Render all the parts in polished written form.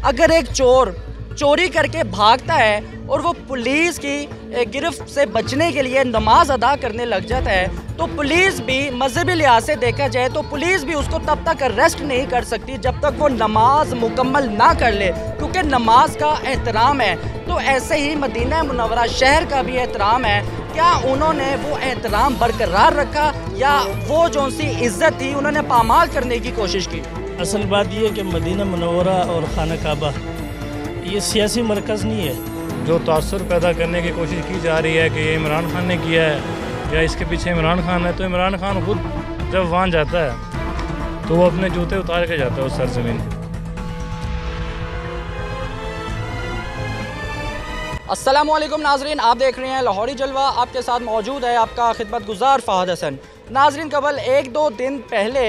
अगर एक चोर चोरी करके भागता है और वो पुलिस की गिरफ्त से बचने के लिए नमाज अदा करने लग जाता है, तो पुलिस भी मजहबी लिहाज से देखा जाए तो पुलिस भी उसको तब तक अरेस्ट नहीं कर सकती जब तक वो नमाज मुकम्मल ना कर ले, क्योंकि नमाज का एहतराम है। तो ऐसे ही मदीना मुनव्वरा शहर का भी एहतराम है। क्या उन्होंने वो एहतराम बरकरार रखा या वो जो सी इज़्ज़त थी उन्होंने पामाल करने की कोशिश की? असल बात यह है कि मदीना मुनव्वरा और खाना काबा ये सियासी मरकज़ नहीं है। जो तासुर पैदा करने की कोशिश की जा रही है कि ये इमरान खान ने किया है या इसके पीछे इमरान खान है, तो इमरान खान खुद जब वहाँ जाता है तो वो अपने जूते उतार के जाता है उस सरजमीन। अस्सलामुअलैकुम नाजरीन, आप देख रहे हैं लाहौरी जलवा। आपके साथ मौजूद है आपका खिदमत गुजार फ़हद हसन। नाजरीन, कबल एक दो दिन पहले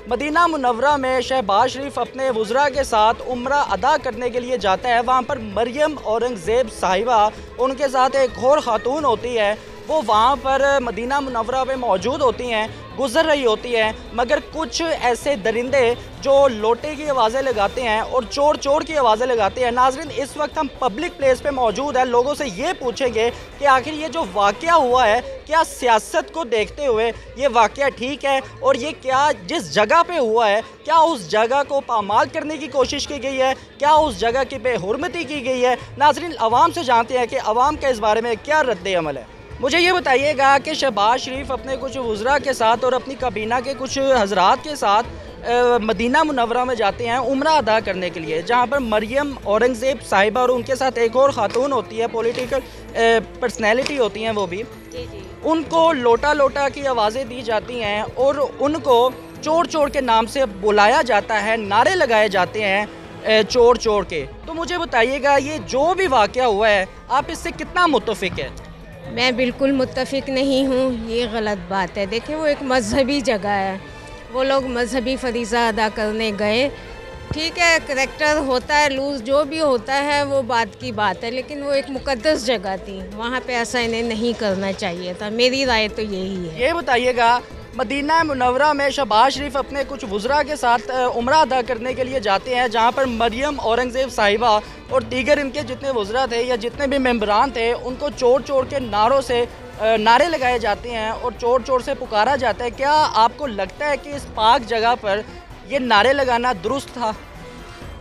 मदीना मुनव्वरा में शहबाज शरीफ अपने वुज़रा के साथ उम्रा अदा करने के लिए जाता है। वहाँ पर मरियम औरंगज़ेब साहिबा, उनके साथ एक और ख़ातून होती है, वो वहाँ पर मदीना मुनव्वरा में मौजूद होती हैं, गुज़र रही होती है। मगर कुछ ऐसे दरिंदे जो लोटे की आवाज़ें लगाते हैं और चोर चोर की आवाज़ें लगाते हैं। नाज़रीन, इस वक्त हम पब्लिक प्लेस पे मौजूद हैं। लोगों से ये पूछेंगे कि आखिर ये जो वाक़या हुआ है, क्या सियासत को देखते हुए ये वाक़या ठीक है, और ये क्या जिस जगह पे हुआ है क्या उस जगह को पामाल करने की कोशिश की गई है, क्या उस जगह की बेहुरमती की गई है? नाज़रीन, अवाम से जानते हैं कि अवाम का इस बारे में क्या रद्द अमल है। मुझे ये बताइएगा कि शहबाज शरीफ अपने कुछ वुज़रा के साथ और अपनी काबीना के कुछ हजरात के साथ मदीना मुनव्वरा में जाते हैं उम्रा अदा करने के लिए, जहाँ पर मरियम औरंगज़ेब साहिबा और उनके साथ एक और ख़ातून होती है, पॉलिटिकल पर्सनैलिटी होती हैं वो भी। उनको लोटा लोटा की आवाज़ें दी जाती हैं और उनको चोर चोर के नाम से बुलाया जाता है, नारे लगाए जाते हैं चोर चोर के। तो मुझे बताइएगा, ये जो भी वाक़या हुआ है आप इससे कितना मुत्तफ़िक़ है? मैं बिल्कुल मुत्तफ़िक़ नहीं हूँ, ये गलत बात है। देखिए, वो एक मजहबी जगह है, वो लोग मजहबी फरीज़ा अदा करने गए, ठीक है, करैक्टर होता है लूज़, जो भी होता है वो बात की बात है, लेकिन वो एक मुक़द्दस जगह थी, वहाँ पे ऐसा इन्हें नहीं करना चाहिए था। मेरी राय तो यही है। ये बताइएगा, मदीना मुनव्वरा में शहबाज शरीफ अपने कुछ वुज़रा के साथ उम्रा अदा करने के लिए जाते हैं, जहाँ पर मरियम औरंगज़ेब साहिबा और दीगर इनके जितने वुज़रा थे या जितने भी मेम्बरान थे, उनको चोर चोर के नारों से नारे लगाए जाते हैं और चोर चोर से पुकारा जाता है। क्या आपको लगता है कि इस पाक जगह पर ये नारे लगाना दुरुस्त था?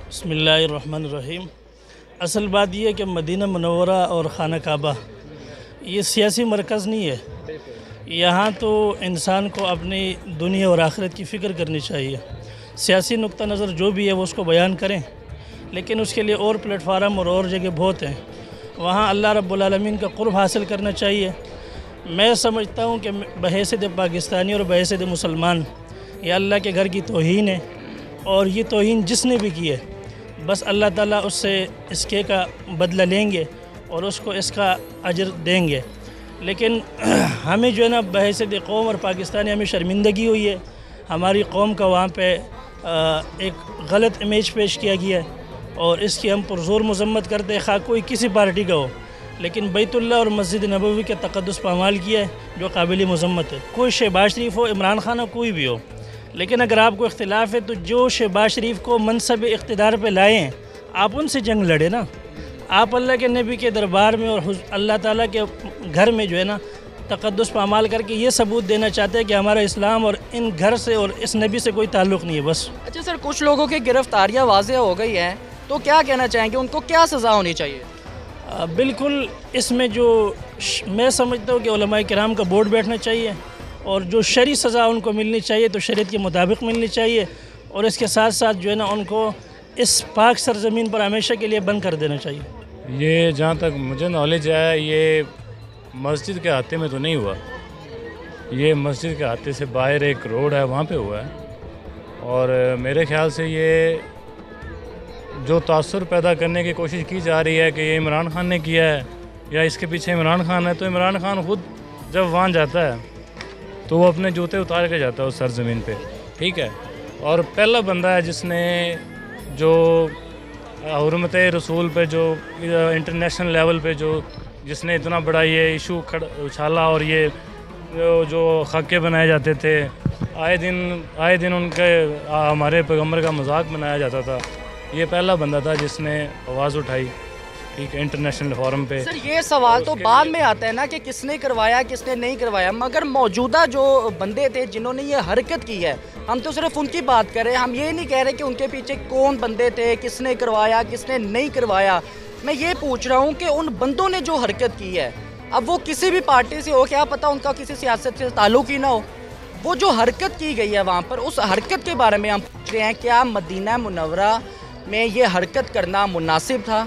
बिस्मिल्लाहिर्रहमानिर्रहीम। असल बात यह है कि मदीना मुनव्वरा और खाना काबा ये सियासी मरकज़ नहीं है। यहाँ तो इंसान को अपनी दुनिया और आखिरत की फ़िक्र करनी चाहिए। सियासी नुक्ता नज़र जो भी है वो उसको बयान करें, लेकिन उसके लिए और प्लेटफार्म और जगह बहुत हैं। वहाँ अल्लाह रब्बुल आलमीन का क़ुर्ब हासिल करना चाहिए। मैं समझता हूँ कि बहैसियत पाकिस्तानी और बहैसियत मुसलमान ये अल्लाह के घर की तौहीन है, और ये तौहीन जिसने भी की है बस अल्लाह ताला उससे इसके का बदला लेंगे और उसको इसका अजर देंगे। लेकिन हमें जो है ना बहैसियत कौम और पाकिस्तानी हमें शर्मिंदगी हुई है। हमारी कौम का वहाँ पे एक गलत इमेज पेश किया गया है और इसकी हम पुरज़ोर मज़म्मत करते हैं, खा कोई किसी पार्टी का हो, लेकिन बैतुल्लाह और मस्जिद नबवी के तक़द्दुस पामाल किया है जो काबिल मज़म्मत है। कोई शहबाज शरीफ हो, इमरान खान हो, कोई भी हो, लेकिन अगर आपको इख्तिलाफ़ है तो जो शहबाज शरीफ को मनसब इक़्तिदार पे लाए हैं आप उनसे जंग लड़े ना। आप अल्लाह के नबी के दरबार में और अल्लाह ताला के घर में जो है ना तक़द्दुस पामाल करके ये सबूत देना चाहते हैं कि हमारा इस्लाम और इन घर से और इस नबी से कोई ताल्लुक़ नहीं है बस। अच्छा सर, कुछ लोगों की गिरफ्तारियाँ वाज़ेह हो गई हैं, तो क्या कहना चाहेंगे, उनको क्या सज़ा होनी चाहिए? बिल्कुल, इसमें जो मैं समझता हूँ कि उलमाए किराम का बोर्ड बैठना चाहिए और जो शरई सज़ा उनको मिलनी चाहिए तो शरीयत के मुताबिक मिलनी चाहिए, और इसके साथ साथ जो है ना उनको इस पाक सरज़मीन पर हमेशा के लिए बंद कर देना चाहिए। ये जहाँ तक मुझे नॉलेज है, ये मस्जिद के अहाते में तो नहीं हुआ, ये मस्जिद के अहाते से बाहर एक रोड है वहाँ पे हुआ है, और मेरे ख़्याल से ये जो तासुर पैदा करने की कोशिश की जा रही है कि ये इमरान खान ने किया है या इसके पीछे इमरान खान है, तो इमरान खान खुद जब वहाँ जाता है तो वो अपने जूते उतार के जाता है उस सरज़मीन पे, ठीक है। और पहला बंदा है जिसने जो हुर्मत रसूल पे जो इंटरनेशनल लेवल पे जो जिसने इतना बड़ा ये इशू उछाला, और ये जो खाके बनाए जाते थे आए दिन उनके हमारे पैगम्बर का मजाक बनाया जाता था, ये पहला बंदा था जिसने आवाज़ उठाई, ठीक है, इंटरनेशनल फोरम पे। सर ये सवाल तो बाद में आता है ना कि किसने करवाया किसने नहीं करवाया, मगर मौजूदा जो बंदे थे जिन्होंने ये हरकत की है, हम तो सिर्फ उनकी बात कर रहे हैं। हम ये नहीं कह रहे कि उनके पीछे कौन बंदे थे, किसने करवाया किसने नहीं करवाया। मैं ये पूछ रहा हूँ कि उन बंदों ने जो हरकत की है, अब वो किसी भी पार्टी से हो, क्या पता उनका किसी सियासत से ताल्लुक ही ना हो, वो जो हरकत की गई है वहाँ पर, उस हरकत के बारे में हम पूछ रहे हैं क्या मदीना मुनव्वरा में ये हरकत करना मुनासिब था?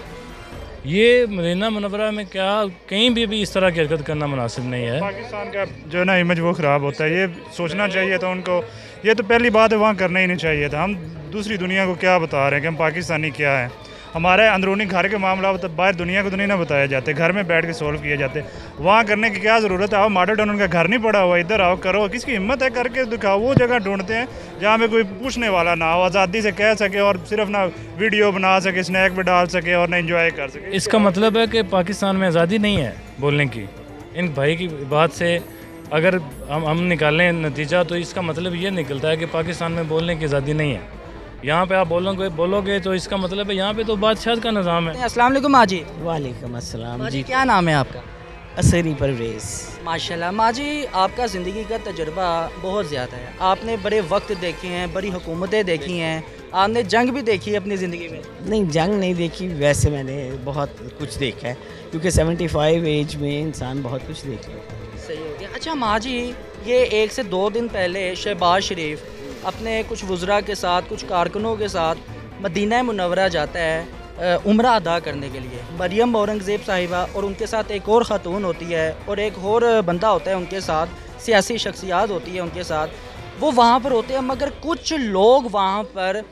ये मदीना मुनव्वरा में क्या कहीं भी इस तरह की हरकत करना मुनासिब नहीं है। पाकिस्तान का जो है ना इमेज वो ख़राब होता है, ये सोचना चाहिए था उनको। ये तो पहली बात है, वहाँ करना ही नहीं चाहिए था। हम दूसरी दुनिया को क्या बता रहे हैं कि हम पाकिस्तानी क्या हैं। हमारे अंदरूनी घर के मामला बाहर दुनिया को तो नहीं ना बताए जाते, घर में बैठ के सॉल्व किए जाते। वहाँ करने की क्या ज़रूरत है? आओ मॉडल टाउन उनका घर नहीं पड़ा हुआ, इधर आओ करो। किसकी हिम्मत है करके दिखाओ। वो जगह ढूंढते हैं जहाँ पे कोई पूछने वाला ना हो, आज़ादी से कह सके और सिर्फ ना वीडियो बना सके, स्नैक पे डाल सके और ना इंजॉय कर सके। इसका मतलब है कि पाकिस्तान में आज़ादी नहीं है बोलने की। इन भाई की बात से अगर हम निकालें नतीजा, तो इसका मतलब ये निकलता है कि पाकिस्तान में बोलने की आज़ादी नहीं है। यहाँ पे आप बोलोगे तो इसका मतलब है यहाँ पे तो बादशाह का निज़ाम है। अस्सलाम वालेकुम माजी। वालेकुम अस्सलाम जी, क्या नाम है आपका? असरी परवेज़। माशाल्लाह माजी, आपका ज़िंदगी का तजुर्बा बहुत ज़्यादा है। आपने बड़े वक्त देखे हैं, बड़ी हुकूमतें देखी हैं, आपने जंग भी देखी है अपनी ज़िंदगी में। नहीं, जंग नहीं देखी, वैसे मैंने बहुत कुछ देखा है, क्योंकि 75 एज में इंसान बहुत कुछ देख लेता है। सही हो गया। अच्छा माजी, ये 1 से 2 दिन पहले शहबाज शरीफ अपने कुछ वज़रा के साथ, कुछ कारकुनों के साथ मदीना मुनव्वरा जाता है उम्रा अदा करने के लिए। मरियम औरंगज़ेब साहिबा और उनके साथ एक और ख़ातून होती है और एक और बंदा होता है उनके साथ, सियासी शख्सियात होती है उनके साथ, वो वहाँ पर होते हैं। मगर कुछ लोग वहाँ पर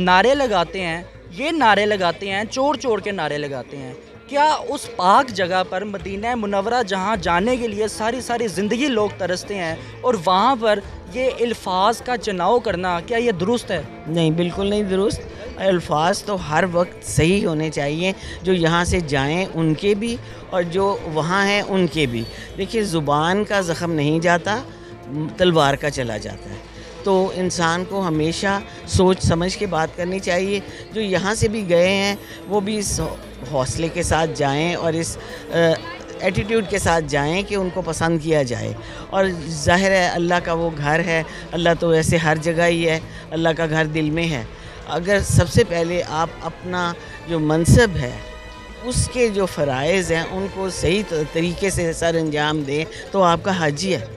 नारे लगाते हैं, ये नारे लगाते हैं, चोर चोर के नारे लगाते हैं। क्या उस पाक जगह पर मदीना मुनव्वरा जहाँ जाने के लिए सारी ज़िंदगी लोग तरसते हैं और वहाँ पर ये अल्फाज का चुनाव करना, क्या ये दुरुस्त है? नहीं, बिल्कुल नहीं दुरुस्त। अल्फाज तो हर वक्त सही होने चाहिए, जो यहाँ से जाएं उनके भी और जो वहाँ हैं उनके भी। देखिए, ज़ुबान का ज़ख़म नहीं जाता, तलवार का चला जाता है। तो इंसान को हमेशा सोच समझ के बात करनी चाहिए। जो यहाँ से भी गए हैं वो भी इस हौसले के साथ जाएं और इस एटीट्यूड के साथ जाएं कि उनको पसंद किया जाए। और ज़ाहिर है अल्लाह का वो घर है, अल्लाह तो वैसे हर जगह ही है, अल्लाह का घर दिल में है। अगर सबसे पहले आप अपना जो मनसब है उसके जो फ़राइज़ हैं उनको सही तरीके से सर अंजाम दें तो आपका हज ही है।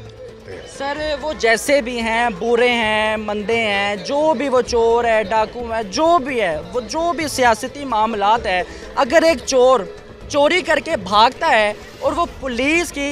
सर वो जैसे भी हैं, बुरे हैं, मंदे हैं, जो भी वो चोर है, डाकू है, जो भी है, वो जो भी सियासती मामलात है, अगर एक चोर चोरी करके भागता है और वो पुलिस की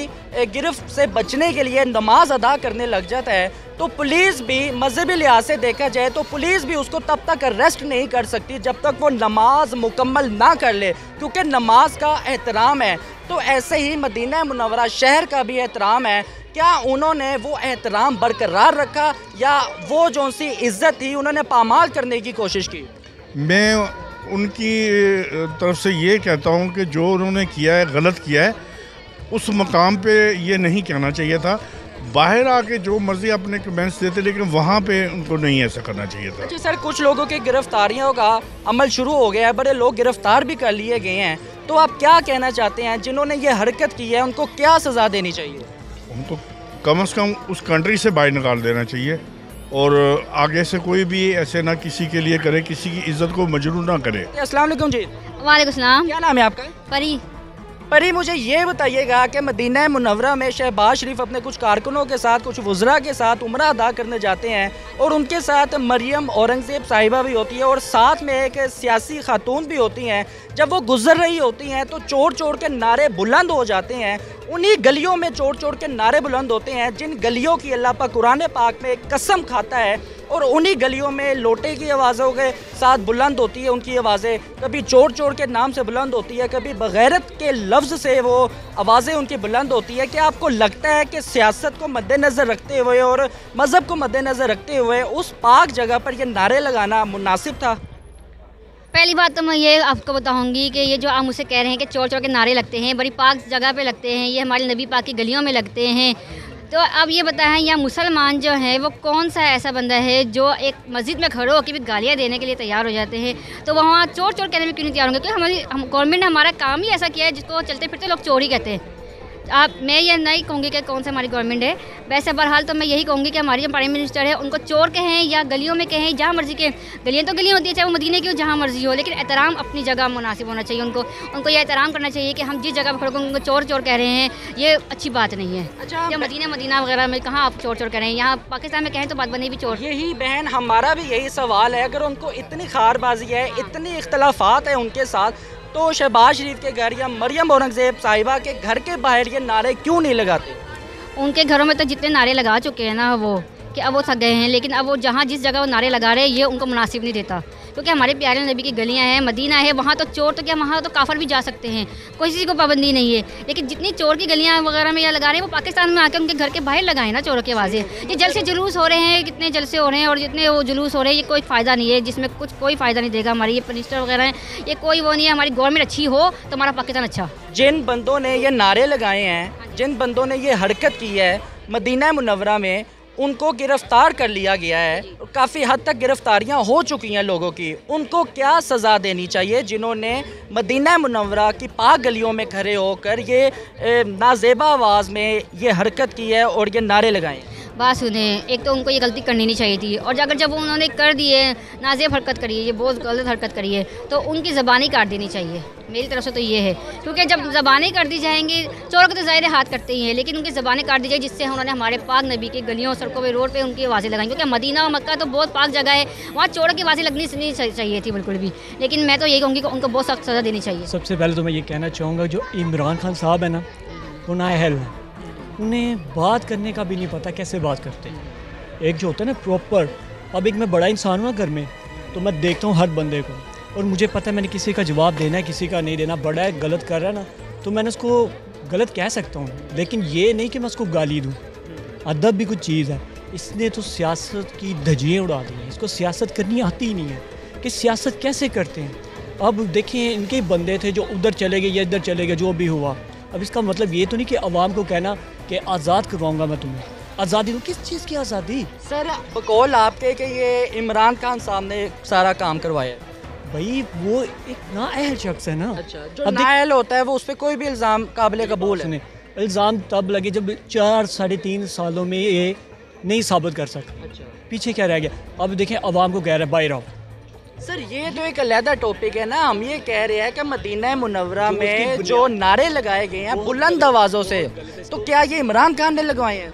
गिरफ्त से बचने के लिए नमाज अदा करने लग जाता है, तो पुलिस भी मजहबी लिहाज से देखा जाए तो पुलिस भी उसको तब तक अरेस्ट नहीं कर सकती जब तक वो नमाज मुकम्मल ना कर ले, क्योंकि नमाज का एहतराम है। तो ऐसे ही मदीना मुनव्वरा शहर का भी एहतराम है। क्या उन्होंने वो एहतराम बरकरार रखा या वो जो सी इज़्ज़त थी उन्होंने पामाल करने की कोशिश की? मैं उनकी तरफ से ये कहता हूँ कि जो उन्होंने किया है गलत किया है। उस मकाम पे ये नहीं कहना चाहिए था। बाहर आके जो मर्ज़ी अपने कमेंट्स देते, लेकिन वहाँ पे उनको नहीं ऐसा करना चाहिए था। अच्छा सर, कुछ लोगों की गिरफ्तारियों का अमल शुरू हो गया है, बड़े लोग गिरफ्तार भी कर लिए गए हैं, तो आप क्या कहना चाहते हैं जिन्होंने ये हरकत की है उनको क्या सज़ा देनी चाहिए? उनको कम से कम उस कंट्री से बाहर निकाल देना चाहिए और आगे से कोई भी ऐसे ना किसी के लिए करे, किसी की इज्जत को मजरूर ना करे। अस्सलाम वालेकुम जी। वालेकुम सलाम। क्या नाम है आपका? परी। परी, मुझे ये बताइएगा कि मदीना मुनव्वरा में शहबाज शरीफ अपने कुछ कारकुनों के साथ, कुछ वज़रा के साथ उम्रा अदा करने जाते हैं और उनके साथ मरियम औरंगज़ेब साहिबा भी होती है और साथ में एक सियासी खातून भी होती हैं। जब वो गुजर रही होती हैं तो चोर चोर के नारे बुलंद हो जाते हैं। उन्हीं गलियों में चोर चोर के नारे बुलंद होते हैं जिन गलियों की अल्लाह पाक कुरान पाक में कसम खाता है, और उन्हीं गलियों में लोटे की आवाज़ों के साथ बुलंद होती है उनकी आवाज़ें। कभी चोर चोर के नाम से बुलंद होती है, कभी बगैरत के लफ्ज़ से वो आवाज़ें उनकी बुलंद होती है। क्या आपको लगता है कि सियासत को मद्देनज़र रखते हुए और मज़हब को मद्देनज़र रखते हुए उस पाक जगह पर ये नारे लगाना मुनासिब था? पहली बात तो मैं ये आपको बताऊंगी कि ये जो आप मुझसे कह रहे हैं कि चोर चोर के नारे लगते हैं, बड़ी पाक जगह पे लगते हैं, ये हमारे नबी पाक की गलियों में लगते हैं, तो अब ये बताएं यहाँ मुसलमान जो है वो कौन सा ऐसा बंदा है जो एक मस्जिद में खड़े होकर भी गालियाँ देने के लिए तैयार हो जाते हैं, तो वहाँ चोर चोर कहने में क्यों नहीं तैयार होंगे? क्योंकि गवर्नमेंट ने हमारा काम ही ऐसा किया है जिसको चलते फिरते लोग चोरी कहते हैं। मैं ये नहीं कहूँगी कि कौन सा हमारी गवर्नमेंट है, वैसे बहरहाल तो मैं यही कहूँगी कि हमारी जो प्राइम मिनिस्टर है उनको चोर कहें या गलियों में कहें, जहाँ मर्जी के, गलियाँ तो गलियाँ होती है चाहे वो मदीने की हो, जहाँ मर्जी हो, लेकिन एहतराम अपनी जगह मुनासिब होना चाहिए। उनको यह एहतराम करना चाहिए कि हम जिस जगह पर खड़े उनको चोर चोर कह रहे हैं, ये अच्छी बात नहीं है। अच्छा, या मदीना वगैरह में कहाँ आप चोर चोर कह रहे हैं? यहाँ पाकिस्तान में कहें तो बात बनी भी चोर। यही बहन हमारा भी यही सवाल है, अगर उनको इतनी खारबाजी है, इतनी इख्तलाफात है उनके साथ, तो शहबाज शरीफ के घर या मरियम औरंगज़ेब साहिबा के घर के बाहर ये नारे क्यों नहीं लगाते? उनके घरों में तो जितने नारे लगा चुके हैं ना वो, कि अब वो थक गए हैं, लेकिन अब वो जहाँ जिस जगह वो नारे लगा रहे हैं ये उनको मुनासिब नहीं देता, क्योंकि हमारे प्यारे नबी की गलियाँ हैं, मदीना है, वहाँ तो चोर तो क्या, वहाँ तो काफर भी जा सकते हैं, कोई किसी को पाबंदी नहीं है। लेकिन जितनी चोर की गलियाँ वगैरह में या लगा रहे हैं वो पाकिस्तान में आकर उनके घर के बाहर लगाए ना चोरों के आवाज़ें। ये जलसे जुलूस हो रहे हैं, कितने जलसे हो रहे हैं, और जितने वो जुलूस हो रहे हैं ये कोई फ़ायदा नहीं है, जिसमें कुछ कोई फ़ायदा नहीं देगा। हमारी ये मिनिस्टर वगैरह हैं, ये कोई वो नहीं है। हमारी गवर्नमेंट अच्छी हो तो हमारा पाकिस्तान अच्छा। जिन बंदों ने ये नारे लगाए हैं, जिन बंदों ने ये हरकत की है मदीना मुनव्वरा में, उनको गिरफ़्तार कर लिया गया है। काफ़ी हद तक गिरफ़्तारियाँ हो चुकी हैं लोगों की। उनको क्या सज़ा देनी चाहिए जिन्होंने मदीना मुनव्वरा की पाक गलियों में खड़े होकर ये नाज़ेबा आवाज़ में ये हरकत की है और ये नारे लगाए हैं? बात सुने, एक तो उनको ये गलती करनी नहीं चाहिए थी, और अगर जब उन्होंने कर दी है, नाज़ेब हरकत करी है, ये बहुत गलत हरकत करी है, तो उनकी ज़बानी काट देनी चाहिए। मेरी तरफ से तो ये है, क्योंकि जब ज़बानी कर दी जाएंगी, चोरों को तो ज़ाहिर हाथ करते ही हैं, लेकिन उनकी ज़बानी काट दी जाए जिससे उन्होंने हमारे पाक नबी की गलियों, सड़कों पे, रोड पे उनकी आवाज़ें लगाई, क्योंकि मदीना और मक्का तो बहुत पाक जगह है, वहाँ चोरों की आवाज़ें लगनी नहीं चाहिए थी बिल्कुल भी। लेकिन मैं तो यही कहूँगी कि उनको बहुत सख्त सज़ा देनी चाहिए। सबसे पहले तो मैं ये कहना चाहूँगा, जो इमरान खान साहब है ना, वो नाअहल है, उन्हें बात करने का भी नहीं पता कैसे बात करते हैं। एक जो होता है ना प्रॉपर, अब एक मैं बड़ा इंसान हूँ घर में, तो मैं देखता हूँ हर बंदे को, और मुझे पता है मैंने किसी का जवाब देना है, किसी का नहीं देना। बड़ा है, गलत कर रहा है ना, तो मैंने उसको गलत कह सकता हूँ, लेकिन ये नहीं कि मैं उसको गाली दूँ। अदब भी कुछ चीज़ है। इसने तो सियासत की धज्जियाँ उड़ा दी हैं, इसको सियासत करनी आती ही नहीं है कि सियासत कैसे करते हैं। अब देखिए, इनके बंदे थे जो उधर चले गए या इधर चले गए, जो भी हुआ। अब इसका मतलब ये तो नहीं कि अवाम को कहना कि आज़ाद करवाऊँगा मैं तुम्हें। आज़ादी तो किस चीज़ की आज़ादी? सर बकौल आपके कि ये इमरान खान साहब ने सारा काम करवाया है। भाई वो एक नाअहल शख्स है ना। अच्छा, जो नाअहल होता है वो उस पर कोई भी इल्ज़ाम काबिल कबूल है। इल्ज़ाम तब लगे जब 4-3.5 सालों में ये नहीं साबित कर सका। अच्छा, पीछे क्या रह गया? अब देखें, अवाम को कह रहा है बाहर आओ। सर ये तो एक अलहदा टॉपिक है ना। हम ये कह रहे हैं कि मदीना मुनव्वरा में जो नारे लगाए गए हैं बुलंद आवाज़ों से, तो क्या ये इमरान खान ने लगवाए हैं?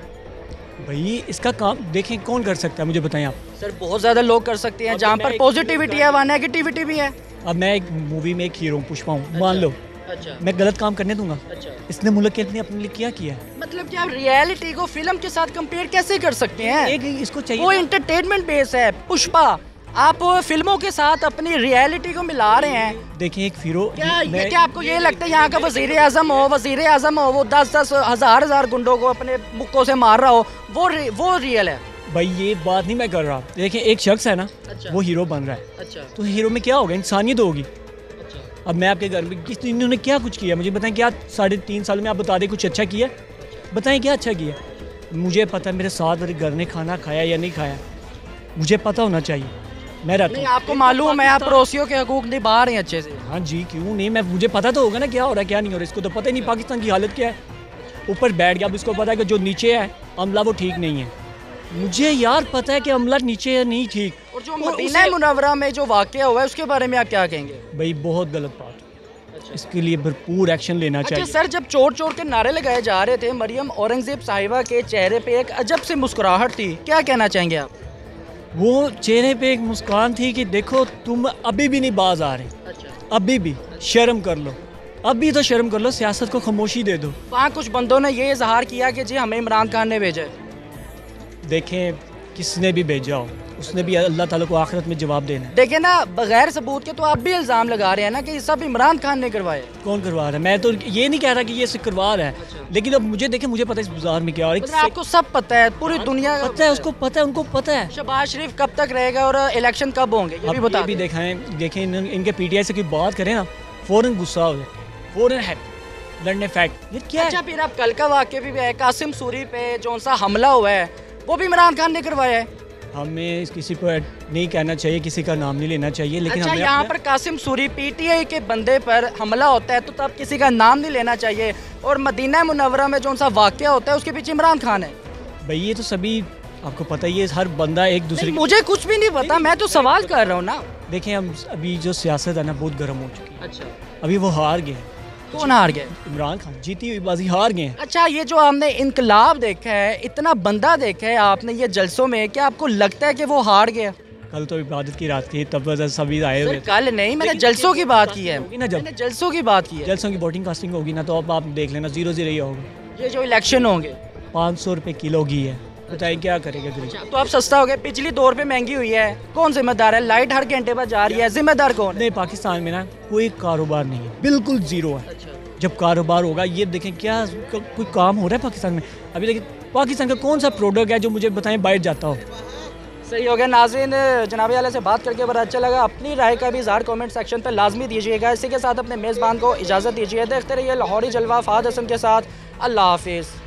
भाई इसका काम देखें कौन कर सकता है, मुझे बताएं आप। सर बहुत ज़्यादा लोग कर सकते हैं, जहाँ पर पॉजिटिविटी है वहाँ नेगेटिविटी भी है। अब मैं एक मूवी में एक हीरो हूँ, पुष्पा हूँ, मान लो। अच्छा, मैं गलत काम करने दूंगा? अच्छा, इसने मुल्क के लिए अपने लिए क्या किया है? मतलब कि आप रियलिटी को फिल्म के साथ कंपेयर कैसे कर सकते हैं? एक इसको चाहिए, वो इंटरटेनमेंट बेस है पुष्पा, आप फिल्मों के साथ अपनी रियलिटी को मिला रहे हैं। देखिए एक हीरो, क्या आपको ये लगता है यहाँ का वज़ीर आज़म हो वो 10-10 हज़ार गुंडों को अपने मुक्कों से मार रहा हो, वो रियल है? भाई ये बात नहीं मैं कर रहा। देखिए एक शख्स है ना, अच्छा, वो हीरो बन रहा है। अच्छा, तो हीरो में क्या होगा? इंसानियत होगी। अच्छा, अब मैं आपके घर में इन्होंने क्या कुछ किया, मुझे बताएं। क्या 3.5 साल में आप बता दें कुछ अच्छा किया? बताएं क्या अच्छा किया? मुझे पता है मेरे साथ मेरे घर ने खाना खाया या नहीं खाया, मुझे पता होना चाहिए। मैं रहता हूँ, आपको मालूम है आप पड़ोसियों के हकूक निभा रहे हैं अच्छे से। हाँ जी, क्यों नहीं, मैं मुझे पता तो होगा ना क्या हो रहा है क्या नहीं हो रहा। इसको तो पता ही नहीं पाकिस्तान की हालत क्या है। ऊपर बैठ गया, अब इसको पता है कि जो नीचे है अमला वो ठीक नहीं है। मुझे यार पता है कि अमला नीचे है नहीं ठीक। और जो मदीना मुनव्वरा में जो वाक़या हुआ है उसके बारे में आप क्या कहेंगे? भाई बहुत गलत बात। अच्छा, इसके लिए भरपूर एक्शन लेना चाहिए। सर जब चोर चोर के नारे लगाए जा रहे थे, मरियम औरंगज़ेब साहिबा के चेहरे पे एक अजब सी मुस्कुराहट थी, क्या कहना चाहेंगे आप? वो चेहरे पे एक मुस्कान थी कि देखो तुम अभी भी नहीं बाज आ रहे। अच्छा, अभी भी शर्म कर लो, अभी तो शर्म कर लो, सियासत को खामोशी दे दो। वहाँ कुछ बंदों ने ये इजहार किया कि जी हमें इमरान खान ने भेजा है। देखें किसने भी भेजा हो, उसने भी अल्लाह ताला को आखिरत में जवाब देना है। देखें ना, बगैर सबूत के तो आप भी इल्ज़ाम लगा रहे हैं ना कि ये सब इमरान खान ने करवाया। कौन करवा रहा है? मैं तो ये नहीं कह रहा कि ये करवा रहा है। अच्छा। लेकिन अब मुझे देखें, मुझे पता है इस बाजार में क्या हो रहा है। आपको सब पता है, पूरी दुनिया पता है, उसको पता है, उनको पता है। शहबाज शरीफ कब तक रहेगा और इलेक्शन कब होंगे ये भी बता भी देखें। इनके PTI से कोई बात करें ना, फ़ौरन गुस्सा हो जाए, फ़ौरन है लड़ने फैक्ट, ये क्या अच्छा है? फिर अब कल का वाक़या भी है, कासिम सूरी पे जो सा हमला हुआ है वो भी इमरान खान ने करवाया है। हमें किसी पर नहीं कहना चाहिए, किसी का नाम नहीं लेना चाहिए, लेकिन अच्छा हमें यहाँ पर कासिम सूरी पीटीआई के बंदे पर हमला होता है तो तब किसी का नाम नहीं लेना चाहिए, और मदीना मुनव्वरा में जो सा वाक़या होता है उसके पीछे इमरान खान है। भाई ये तो सभी आपको पता ही है, हर बंदा एक दूसरे नहीं, मुझे कुछ भी नहीं पता, मैं तो सवाल कर रहा हूँ ना। देखें हम अभी जो सियासत है ना बहुत गर्म हो चुकी है। अच्छा अभी वो हार गए हैं, कौन हार गए? इमरान खान जीती हुई बाजी हार गए हैं। अच्छा ये जो आपने इनकलाब देखा है, इतना बंदा देखा है आपने ये जलसों में, क्या आपको लगता है कि वो हार गया? कल तो इबादत की रात थी, तब वजह सभी आए हुए सर, कल नहीं, मैंने जलसों की बात की है, होगी ना, जब मैंने जलसों की बात की है। जलसों की वोटिंग कास्टिंग होगी ना तो अब आप देख लेना 0-0 ही होगा। ये जो इलेक्शन होंगे 500 रुपये किलो घी है, बताइए क्या करेगा गरीब? तो अब सस्ता हो गया, पिछली दौर पे महंगी हुई है, कौन जिम्मेदार है? लाइट हर घंटे पर जा रही है, जिम्मेदार कौन है? नहीं, पाकिस्तान में ना कोई कारोबार नहीं है, बिल्कुल ज़ीरो है। जब कारोबार होगा, ये देखें क्या कोई काम हो रहा है पाकिस्तान में? अभी देखिए पाकिस्तान का कौन सा प्रोडक्ट है जो मुझे बताएं बाहर जाता हो? सही हो गया। नाज़रीन, जनाबे वाले से बात करके बड़ा अच्छा लगा। अपनी राय का भी इज़हार कमेंट सेक्शन पर लाजमी दीजिएगा। इसी के साथ अपने मेज़बान को इजाज़त दीजिए। देखते रहिए लाहौरी जलवा फ़ाहद हसन के साथ। अल्लाह हाफिज़।